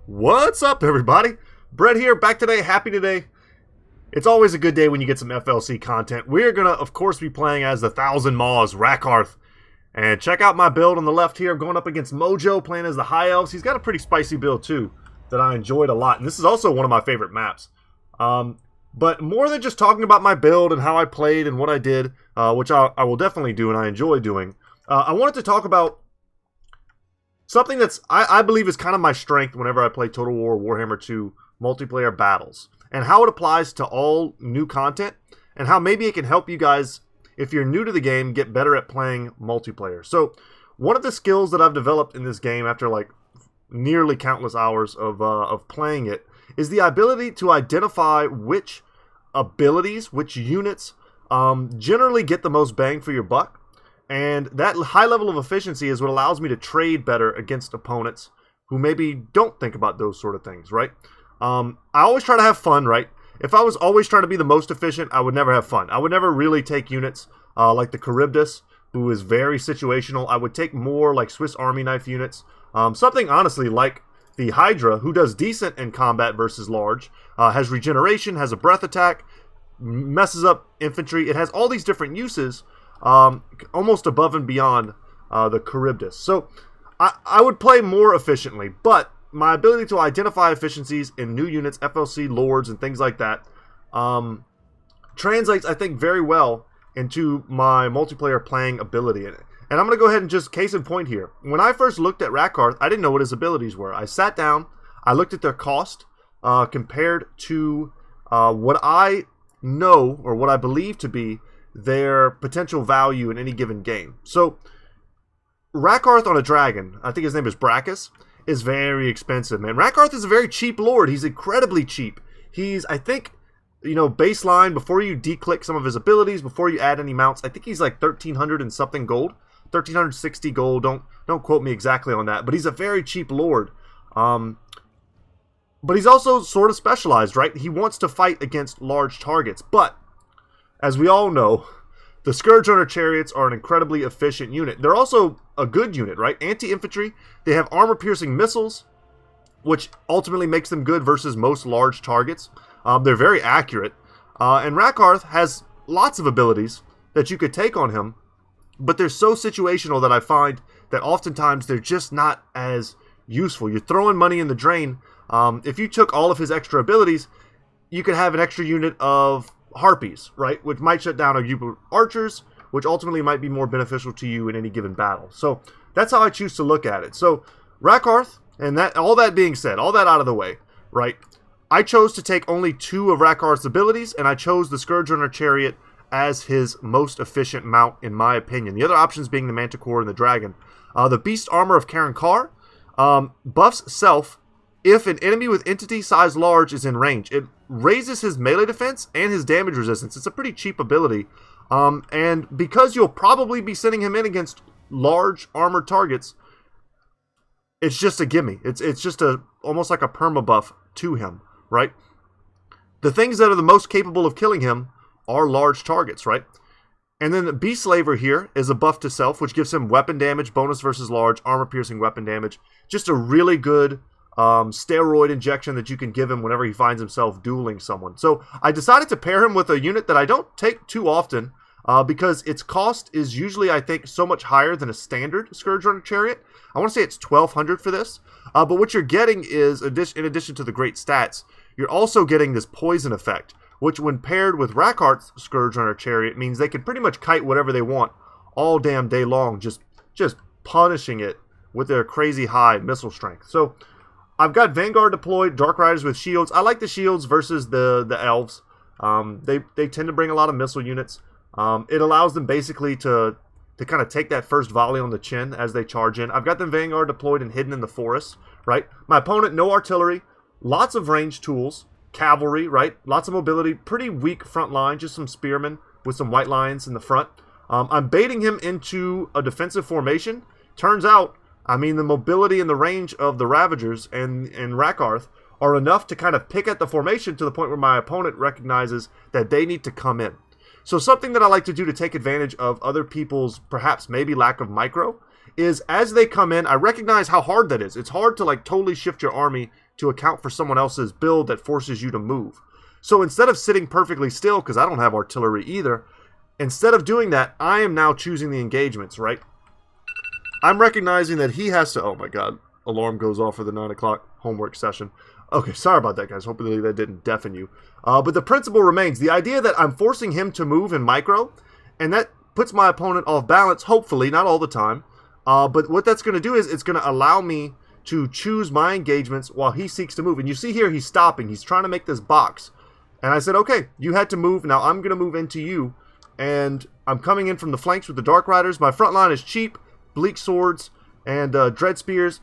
What's up, everybody? Brett here, back today, happy today. It's always a good day when you get some FLC content. We're going to, of course, be playing as the Thousand Maws, Rakarth. And check out my build on the left here. I'm going up against Mojo, playing as the High Elves. He's got a pretty spicy build, too, that I enjoyed a lot. And this is also one of my favorite maps. But more than just talking about my build and how I played and what I did, which I will definitely do and I enjoy doing, I wanted to talk about something that's, I believe, is kind of my strength whenever I play Total War Warhammer 2 multiplayer battles, and how it applies to all new content, and how maybe it can help you guys, if you're new to the game, get better at playing multiplayer. So, one of the skills that I've developed in this game after like nearly countless hours of playing it is the ability to identify which abilities, which units generally get the most bang for your buck. And that high level of efficiency is what allows me to trade better against opponents who maybe don't think about those sort of things, right? I always try to have fun, right? If I was always trying to be the most efficient, I would never have fun. I would never really take units like the Charybdis, who is very situational. I would take more like Swiss Army knife units. Something, honestly, like the Hydra, who does decent in combat versus large, has regeneration, has a breath attack, messes up infantry. It has all these different uses, almost above and beyond the Charybdis. So I would play more efficiently, but my ability to identify efficiencies in new units, FLC, lords, and things like that translates, I think, very well into my multiplayer playing ability. And I'm going to go ahead and just case in point here. When I first looked at Rakarth, I didn't know what his abilities were. I sat down, I looked at their cost compared to what I know or what I believe to be their potential value in any given game. So, Rakarth on a dragon, I think his name is Brachus, is very expensive, man. Rakarth is a very cheap lord. He's incredibly cheap. He's, I think, baseline, before you declick some of his abilities, before you add any mounts, I think he's like 1,300 and something gold. 1,360 gold. Don't quote me exactly on that, but he's a very cheap lord. But he's also sort of specialized, right? He wants to fight against large targets, but as we all know, the Scourge Runner chariots are an incredibly efficient unit. They're also a good unit, right? Anti-infantry. They have armor-piercing missiles, which ultimately makes them good versus most large targets. They're very accurate. And Rakarth has lots of abilities that you could take on him, but they're so situational that I find that oftentimes they're just not as useful. You're throwing money in the drain. If you took all of his extra abilities, you could have an extra unit of Harpies, right? Which might shut down a group of archers, which ultimately might be more beneficial to you in any given battle. So that's how I choose to look at it. So Rakarth, and that, all that being said, all that out of the way, right? I chose to take only 2 of Rakarth's abilities, and I chose the Scourge Runner Chariot as his most efficient mount, in my opinion. The other options being the Manticore and the Dragon. The Beast Armor of Karen Carr buffs self if an enemy with entity size large is in range. It raises his melee defense and his damage resistance. It's a pretty cheap ability. And because you'll probably be sending him in against large armored targets, it's just a gimme. It's just almost like a perma buff to him, right? The things that are the most capable of killing him are large targets, right? And then the Beast Slaver here is a buff to self, which gives him weapon damage, bonus versus large, armor-piercing weapon damage. Just a really good steroid injection that you can give him whenever he finds himself dueling someone. So I decided to pair him with a unit that I don't take too often because its cost is usually, I think, so much higher than a standard Scourge Runner Chariot. I want to say it's 1,200 for this. But what you're getting is, in addition to the great stats, you're also getting this poison effect, which when paired with Rakarth's Scourge Runner Chariot means they can pretty much kite whatever they want all damn day long, just punishing it with their crazy high missile strength. So I've got Vanguard deployed, Dark Riders with shields. I like the shields versus the elves. They tend to bring a lot of missile units. It allows them basically to kind of take that first volley on the chin as they charge in. I've got them Vanguard deployed and hidden in the forest, right? My opponent, no artillery, lots of ranged tools, cavalry, right? Lots of mobility, pretty weak front line, just some spearmen with some white lions in the front. I'm baiting him into a defensive formation. Turns out, I mean, the mobility and the range of the Ravagers and Rakarth are enough to kind of pick at the formation to the point where my opponent recognizes that they need to come in. So something that I like to do to take advantage of other people's perhaps maybe lack of micro is as they come in, I recognize how hard that is. It's hard to like totally shift your army to account for someone else's build that forces you to move. So instead of sitting perfectly still, because I don't have artillery either, instead of doing that, I am now choosing the engagements, right? I'm recognizing that he has to... Oh my god, alarm goes off for the 9 o'clock homework session. Okay, sorry about that, guys. Hopefully that didn't deafen you. But the principle remains. The idea that I'm forcing him to move in micro, and that puts my opponent off balance, hopefully, not all the time. But what that's going to do is it's going to allow me to choose my engagements while he seeks to move. And you see here, he's stopping. He's trying to make this box. And I said, okay, you had to move. Now I'm going to move into you. And I'm coming in from the flanks with the Dark Riders. My front line is cheap, bleak swords, and dread spears.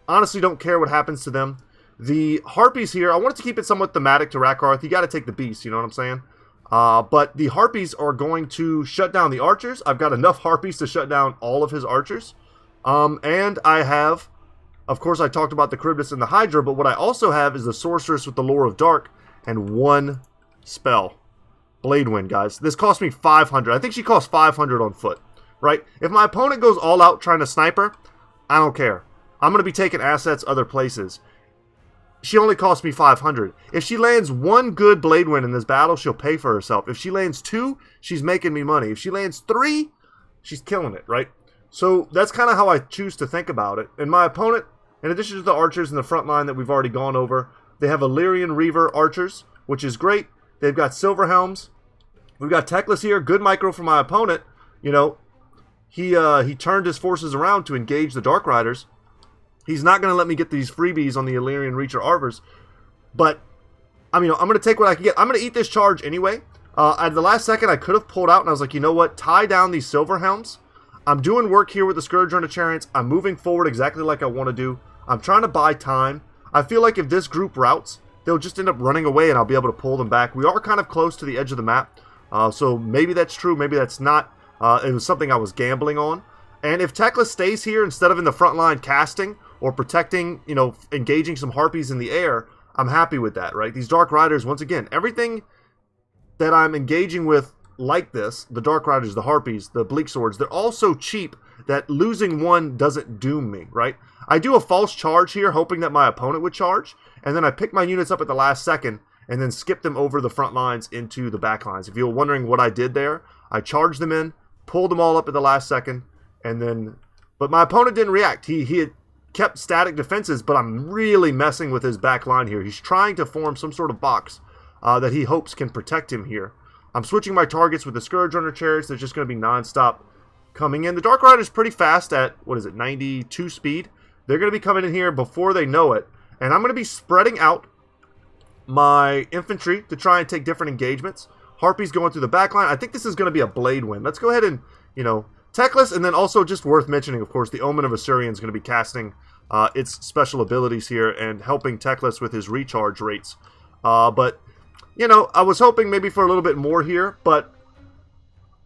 Honestly, don't care what happens to them. The Harpies here, I wanted to keep it somewhat thematic to Rakarth. You got to take the beast, you know what I'm saying? But the Harpies are going to shut down the archers. I've got enough Harpies to shut down all of his archers. And I have, of course, I talked about the Charybdis and the Hydra, but what I also have is the Sorceress with the Lore of Dark and one spell. Blade Wind, guys. This cost me 500. I think she cost 500 on foot, right? If my opponent goes all out trying to snipe her, I don't care. I'm going to be taking assets other places. She only cost me 500. If she lands one good Blade Wind in this battle, she'll pay for herself. If she lands 2, she's making me money. If she lands 3, she's killing it, right? So that's kind of how I choose to think about it. And my opponent, in addition to the archers in the front line that we've already gone over, they have Illyrian Reaver archers, which is great. They've got Silver Helms. We've got Teclis here, good micro for my opponent. You know, he turned his forces around to engage the Dark Riders. He's not going to let me get these freebies on the Illyrian Reacher Arvors. But, I mean, I'm going to take what I can get. I'm going to eat this charge anyway. At the last second, I could have pulled out, and I was like, you know what? Tie down these Silver Helms. I'm doing work here with the Scourge Runner Chariots. I'm moving forward exactly like I want to do. I'm trying to buy time. I feel like if this group routes, they'll just end up running away, and I'll be able to pull them back. We are kind of close to the edge of the map. So maybe that's true, maybe that's not. It was something I was gambling on. And if Teclis stays here instead of in the front line casting or protecting, you know, engaging some Harpies in the air, I'm happy with that, right? These Dark Riders, once again, everything that I'm engaging with like this, the Dark Riders, the Harpies, the Bleak Swords, they're all so cheap that losing one doesn't doom me, right? I do a false charge here, hoping that my opponent would charge, and then I pick my units up at the last second and then skip them over the front lines into the back lines. If you're wondering what I did there, I charged them in, pulled them all up at the last second, and then... But my opponent didn't react. He had kept static defenses, but I'm really messing with his back line here. He's trying to form some sort of box that he hopes can protect him here. I'm switching my targets with the Scourge Runner Chariots. They're just going to be non-stop coming in. The Dark Rider's pretty fast at, 92 speed. They're going to be coming in here before they know it. And I'm going to be spreading out my infantry to try and take different engagements. Harpies going through the back line. I think this is going to be a Blade Wind. Let's go ahead and, Teclis, and then also just worth mentioning, of course, the Omen of Assyrian is going to be casting its special abilities here and helping Teclis with his recharge rates. But, I was hoping maybe for a little bit more here, but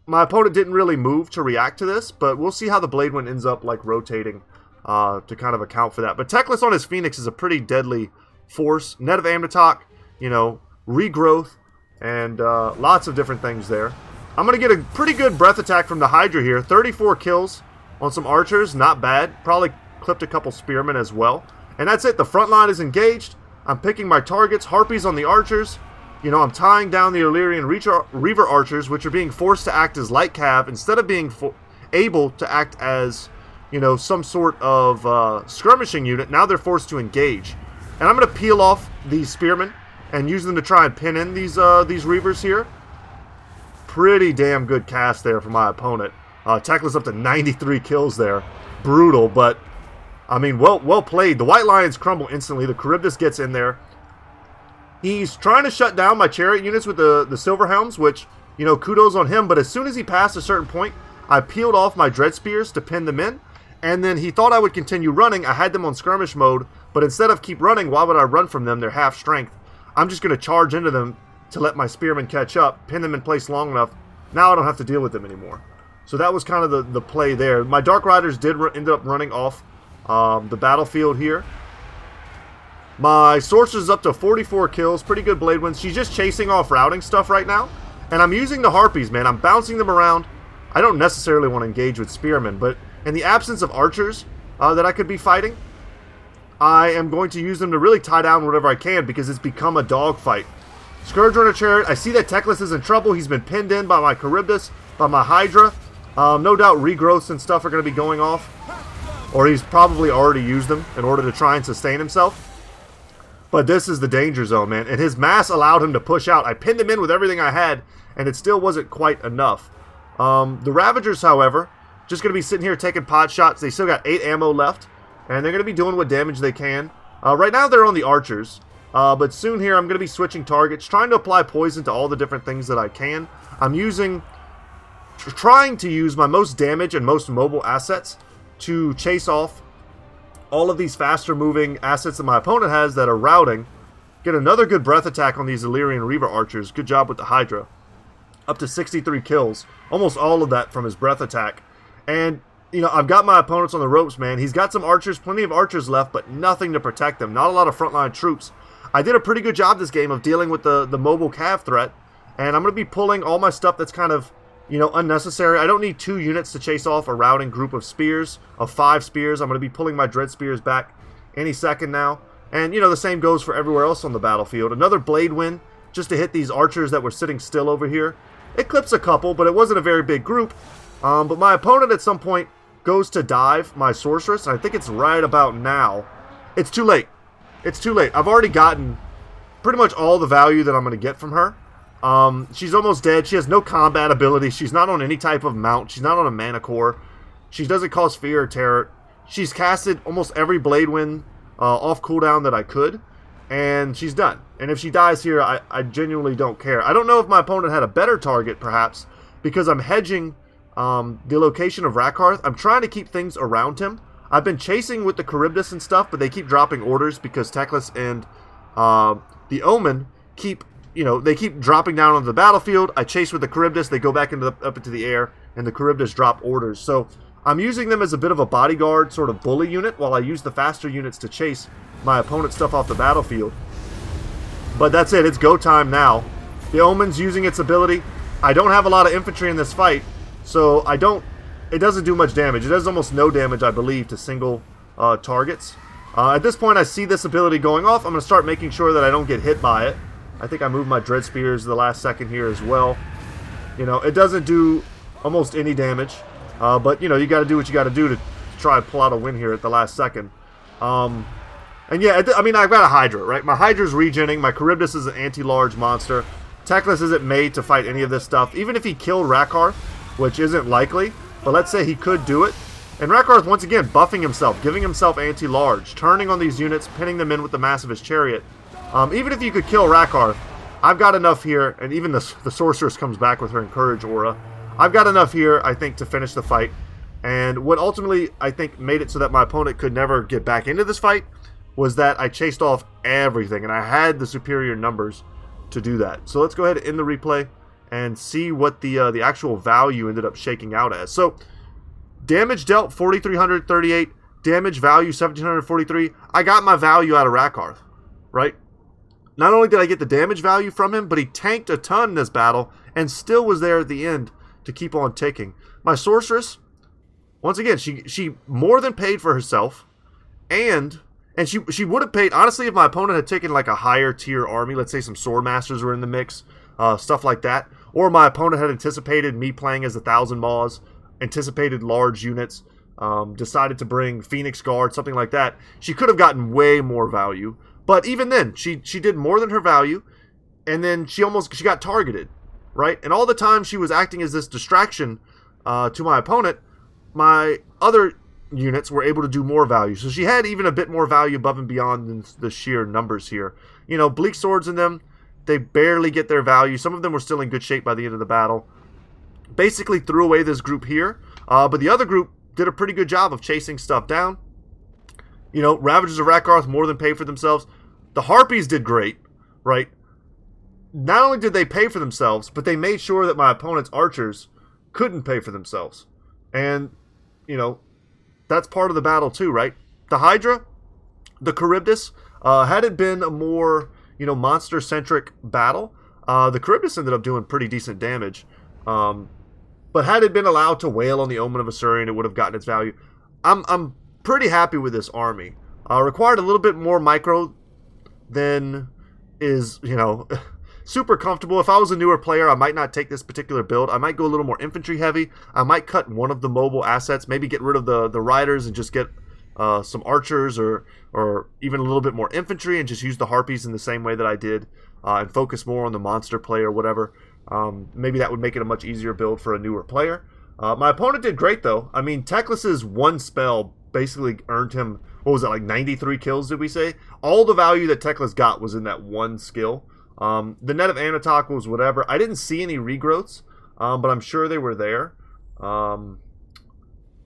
my opponent didn't really move to react to this, but we'll see how the Blade Wind ends up, rotating to kind of account for that. But Teclis on his Phoenix is a pretty deadly force. Net of Amnitok, regrowth, and lots of different things there. I'm going to get a pretty good breath attack from the Hydra here. 34 kills on some archers, not bad. Probably clipped a couple spearmen as well. And that's it. The front line is engaged. I'm picking my targets. Harpies on the archers. I'm tying down the Illyrian Reaver archers, which are being forced to act as light cav instead of being able to act as, some sort of skirmishing unit. Now they're forced to engage. And I'm going to peel off these spearmen and use them to try and pin in these Reavers here. Pretty damn good cast there for my opponent. Teclis up to 93 kills there. Brutal, but, I mean, well played. The White Lions crumble instantly. The Charybdis gets in there. He's trying to shut down my chariot units with the Silver Helms, which, kudos on him. But as soon as he passed a certain point, I peeled off my Dread Spears to pin them in. And then he thought I would continue running. I had them on skirmish mode. But instead of keep running, why would I run from them? They're half strength. I'm just going to charge into them to let my spearmen catch up, pin them in place long enough. Now I don't have to deal with them anymore. So that was kind of the play there. My Dark Riders did end up running off the battlefield here. My Sorceress is up to 44 kills. Pretty good Blade Winds. She's just chasing off routing stuff right now. And I'm using the Harpies, man. I'm bouncing them around. I don't necessarily want to engage with spearmen, but in the absence of archers that I could be fighting, I am going to use them to really tie down whatever I can because it's become a dogfight. Scourge Runner Chariot, I see that Teclis is in trouble. He's been pinned in by my Charybdis, by my Hydra. No doubt regrowths and stuff are going to be going off. Or he's probably already used them in order to try and sustain himself. But this is the danger zone, man. And his mass allowed him to push out. I pinned him in with everything I had, and it still wasn't quite enough. The Ravagers, however, just going to be sitting here taking pot shots. They still got 8 ammo left. And they're going to be doing what damage they can. Right now they're on the archers. But soon here I'm going to be switching targets. Trying to apply poison to all the different things that I can. I'm trying to use my most damage and most mobile assets to chase off all of these faster moving assets that my opponent has that are routing. Get another good breath attack on these Illyrian Reaver archers. Good job with the Hydra. Up to 63 kills. Almost all of that from his breath attack. And you know, I've got my opponents on the ropes, man. He's got some archers, plenty of archers left, but nothing to protect them. Not a lot of frontline troops. I did a pretty good job this game of dealing with the mobile cav threat, and I'm going to be pulling all my stuff that's kind of, you know, unnecessary. I don't need 2 units to chase off a routing group of spears, of 5 spears. I'm going to be pulling my Dread Spears back any second now. And, you know, the same goes for everywhere else on the battlefield. Another Blade Wind just to hit these archers that were sitting still over here. It clips a couple, but it wasn't a very big group. But my opponent at some point goes to dive my sorceress, and I think it's right about now. It's too late. It's too late. I've already gotten pretty much all the value that I'm going to get from her. She's almost dead. She has no combat ability. She's not on any type of mount. She's not on a mana core. She doesn't cause fear or terror. She's casted almost every Blade Wind off cooldown that I could, and she's done. And if she dies here, I genuinely don't care. I don't know if my opponent had a better target, perhaps, because I'm hedging the location of Rakarth. I'm trying to keep things around him. I've been chasing with the Charybdis and stuff, but they keep dropping orders because Teclis and the Omen keep, you know, they keep dropping down on the battlefield. I chase with the Charybdis, they go back up into the air, and the Charybdis drop orders. So I'm using them as a bit of a bodyguard sort of bully unit while I use the faster units to chase my opponent's stuff off the battlefield. But that's it. It's go time now. The Omen's using its ability. I don't have a lot of infantry in this fight, so it doesn't do much damage. It does almost no damage, I believe, to single targets. At this point, I see this ability going off. I'm going to start making sure that I don't get hit by it. I think I moved my Dread Spears the last second here as well. You know, it doesn't do almost any damage. But, you know, you got to do what you got to do to try and pull out a win here at the last second. And yeah, I mean, I've got a Hydra, right? My Hydra's regenning. My Charybdis is an anti-large monster. Teclis isn't made to fight any of this stuff. Even if he killed Rakarth, which isn't likely, but let's say he could do it. And Rakarth, once again, buffing himself, giving himself anti-large, turning on these units, pinning them in with the mass of his chariot. Even if you could kill Rakarth, I've got enough here, and even the Sorceress comes back with her Encourage aura. I've got enough here, I think, to finish the fight. And what ultimately, I think, made it so that my opponent could never get back into this fight was that I chased off everything, and I had the superior numbers to do that. So let's go ahead and end the replay and see what the actual value ended up shaking out as. So, damage dealt 4,338, damage value 1,743. I got my value out of Rakarth, right? Not only did I get the damage value from him, but he tanked a ton in this battle and still was there at the end to keep on ticking. My Sorceress, once again, she more than paid for herself, and she would have paid, honestly, if my opponent had taken like a higher tier army, let's say some Sword Masters were in the mix, stuff like that, or my opponent had anticipated me playing as 1,000 Maws, anticipated large units, decided to bring Phoenix Guard, something like that, she could have gotten way more value. But even then, she did more than her value, and then she got targeted, right? And all the time she was acting as this distraction to my opponent, my other units were able to do more value. So she had even a bit more value above and beyond than the sheer numbers here. You know, Bleak Swords in them, they barely get their value. Some of them were still in good shape by the end of the battle. Basically threw away this group here, but the other group did a pretty good job of chasing stuff down. You know, Ravagers of Rakarth more than paid for themselves. The Harpies did great, right? Not only did they pay for themselves, but they made sure that my opponent's archers couldn't pay for themselves. And, you know, that's part of the battle too, right? The Hydra, the Charybdis, had it been a more, you know, monster-centric battle, the Charybdis ended up doing pretty decent damage. But But had it been allowed to wail on the Omen of Asuryan, it would have gotten its value. I'm pretty happy with this army. Required a little bit more micro than is, you know, super comfortable. If I was a newer player, I might not take this particular build. I might go a little more infantry heavy. I might cut one of the mobile assets, maybe get rid of the riders and just get some archers or even a little bit more infantry and just use the harpies in the same way that I did and focus more on the monster play or whatever. Maybe that would make it a much easier build for a newer player. My opponent did great, though. I mean, Teclis's one spell basically earned him, what was it, like 93 kills, did we say? All the value that Teclis got was in that one skill. The net of Anatok was whatever. I didn't see any regrowths, but I'm sure they were there.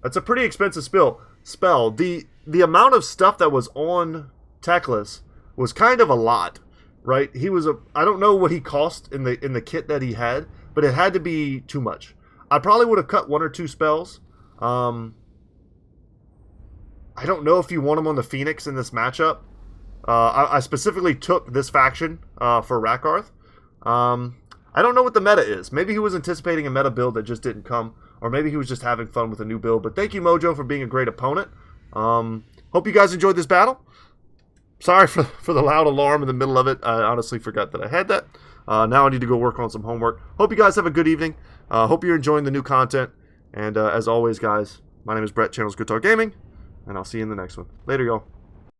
That's a pretty expensive spell. The amount of stuff that was on Teclis was kind of a lot, right? I don't know what he cost in the kit that he had, but it had to be too much. I probably would have cut 1 or 2 spells. I don't know if you want him on the Phoenix in this matchup. I specifically took this faction for Rakarth. I don't know what the meta is. Maybe he was anticipating a meta build that just didn't come, or maybe he was just having fun with a new build. But thank you, Mojo, for being a great opponent. Hope you guys enjoyed this battle. Sorry for the loud alarm in the middle of it. I honestly forgot that I had that. Now I need to go work on some homework. Hope you guys have a good evening. Hope you're enjoying the new content. And as always, guys, my name is Brett, channel's Goodtalk Gaming, and I'll see you in the next one. Later, y'all.